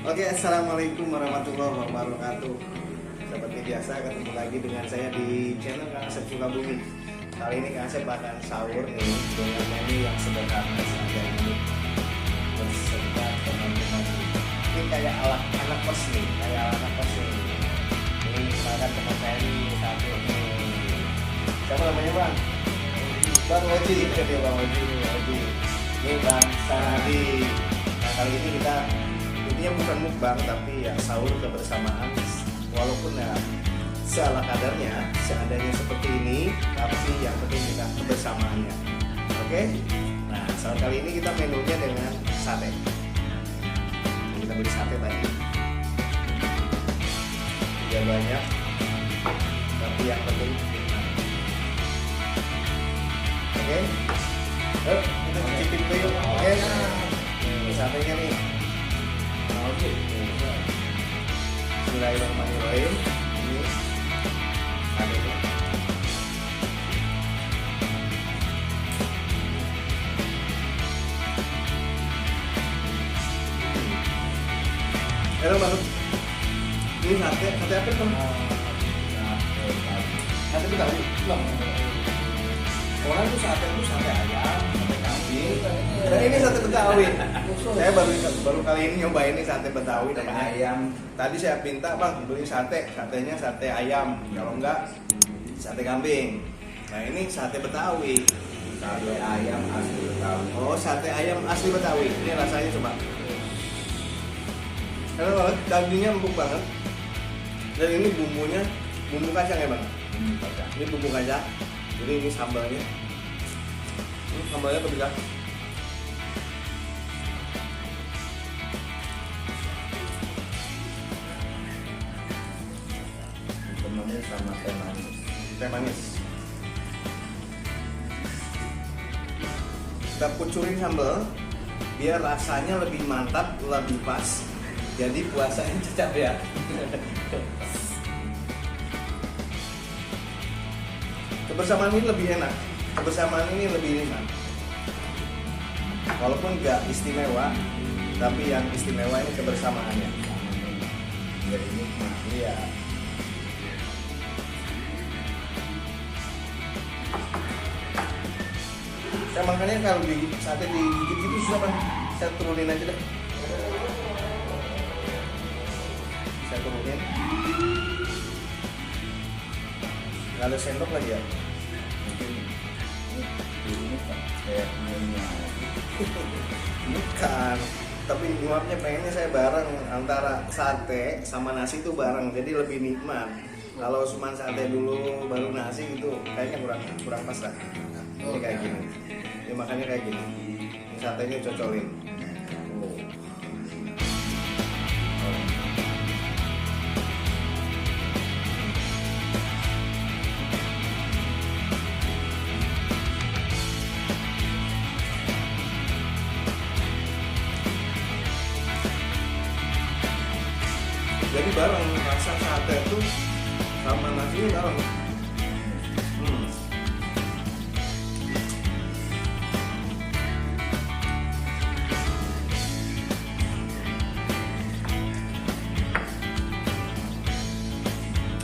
Oke, assalamualaikum warahmatullahi wabarakatuh. Seperti biasa ketemu lagi dengan saya di channel Kang Asep Sukabumi. Kali ini Kang Asep akan sahur nih dengan menu yang sederhana saja ini beserta teman-teman. Ini kayak ala anak kos nih, Ini misalkan teman saya nih satu nih. Siapa namanya Bang? Bang Oji, dia Bang Oji. Ini Bang Sanadi. Nah kali ini kita intinya bukan mukbang tapi ya sahur kebersamaan, walaupun ya seala kadarnya seadanya seperti ini, tapi yang penting kita kebersamaannya. Oke, nah saat kali ini kita menunya dengan sate. Kita beli sate tadi tidak banyak, tapi yang penting nikmat. Oke, kita cicipin dulu yuk. Oke, ini satenya nih. Bismillahirrahmanirrahim. Ini adanya. Halo Bang. Ini sate apa Bang? Sate Betawi. Orang tuh sate ayam, sate kambing. Dan ini sate Betawi. Saya baru kali ini nyobain ini sate Betawi namanya ayam. Tadi saya minta Bang beli satenya sate ayam. Kalau enggak sate kambing. Nah ini sate Betawi. Sate ayam asli Betawi. Oh sate ayam asli Betawi. Ini rasanya coba. Karena banget dagingnya empuk banget. Dan ini bumbunya bumbu kacang ya Bang. Ini bumbu kacang. Jadi ini sambalnya. Ini sambalnya kebiasa. Temannya sama teh manis. Kita kucurin sambal biar rasanya lebih mantap, lebih pas. Jadi puasanya cocok ya. Kebersamaan ini lebih enak. Kebersamaan ini lebih ringan. Walaupun nggak istimewa, tapi yang istimewa ini kebersamaannya. Jadi nikmat. Iya. Saya makanya kalau di sate digigit gitu susah Bang. Saya turunin aja deh. Saya turunin. Nggak ada sendok lagi ya? Mungkin ini kan kayak minyak. Bukan. Tapi nyuapnya pengennya saya bareng antara sate sama nasi itu bareng, jadi lebih nikmat. Kalau cuma sate dulu baru nasi itu kayaknya kurang pas lah. Ini kayak gini. Ini makannya kayak gini. Ini satenya cocolin. Oh. Jadi bareng rasa sate itu sama nasinya bareng.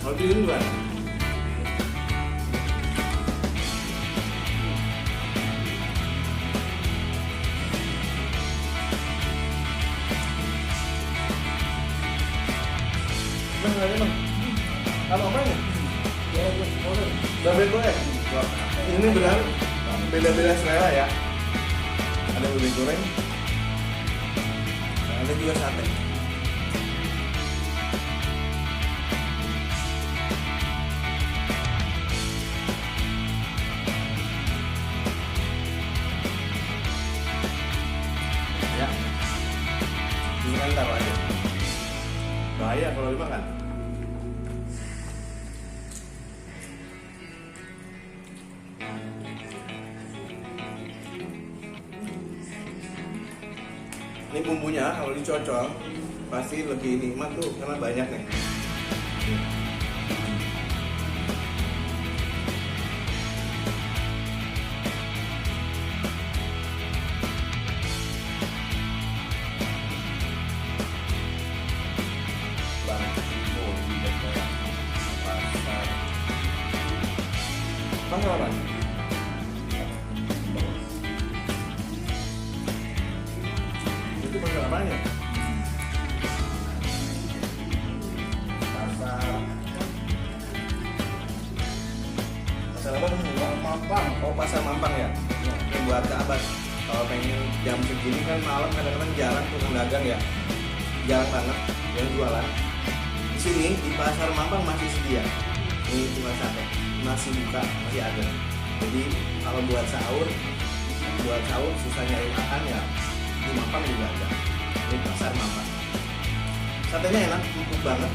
Kalau di ini gimana? Bang, ada Bang. Apa apanya? Bebek goreng. Ini benar beda-beda selera ya. Ada bebek goreng. Nah, ada juga sate. Ya. Ini kan taruh aja. Bahaya kalau dimakan. Ini bumbunya kalau dicocol pasti lebih nikmat tuh karena banyak nih. Bang Ibo di dekat pasar Pasar apa? Itu pasar apa ya? Pasar apa? Mampang. Oh, pasar Mampang ya? Ini buat sahabat. Kalau pengen jam segini kan malam kadang-kadang jarang tukang dagang ya. Jarang banget yang jualan. Di sini di pasar Mampang masih sedia. Ini cuma sate, masih buka, masih ada. Jadi kalau buat sahur susah nyari makan ya di Mampang juga ada. Ini pasar Mampang. Satenya enak, empuk banget.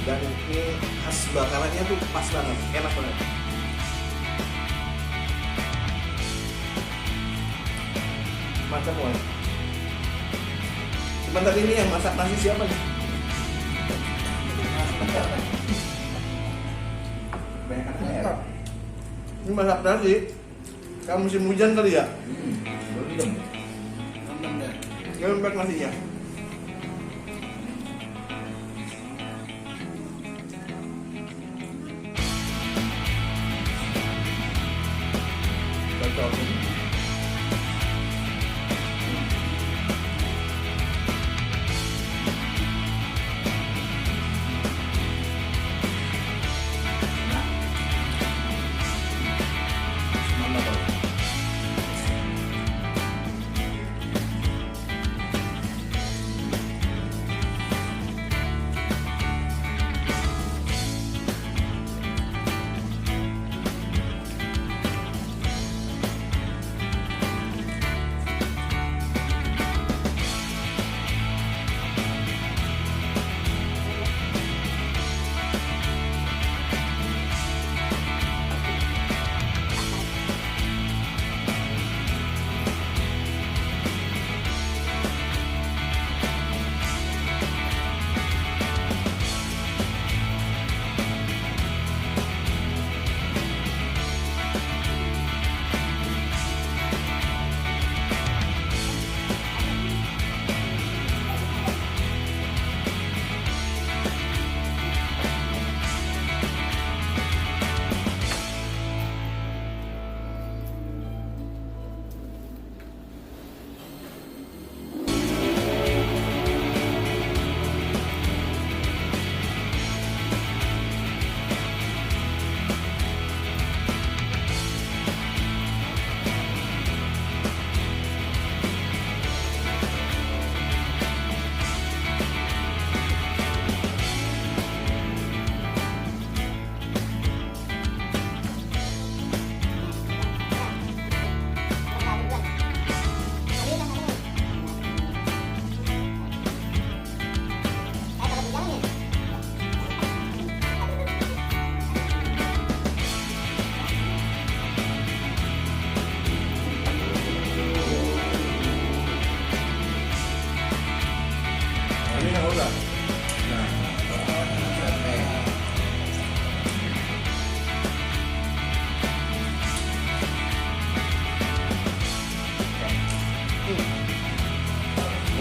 Dan ini khas bakarannya tuh pas banget, enak banget. Mantap banget. Sebentar ini yang masak nasi siapa nih? Banyak air. Ini masak nasi. Kamu musim hujan kali ya? Belum. Ini lembek nasinya. Cocok.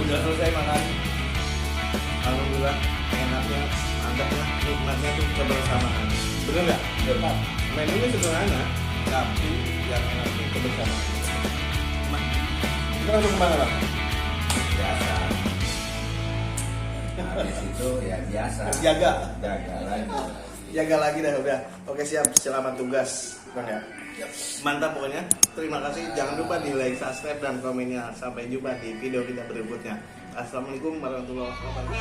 Udah selesai makan. Alhamdulillah, enaknya, mantapnya, nikmatnya tuh kebersamaan. Bener nggak? Benar. Menunya sederhana, tapi yang enak tuh kebersamaan. Kita langsung kemana, Bang? Biasa. Habis itu ya biasa. Jaga lagi. Jaga lagi dah udah. Oke, siap, selamat tugas, Bang ya. Mantap pokoknya. Terima kasih. Jangan lupa di like, subscribe, dan komennya. Sampai jumpa di video kita berikutnya. Assalamualaikum warahmatullahi wabarakatuh.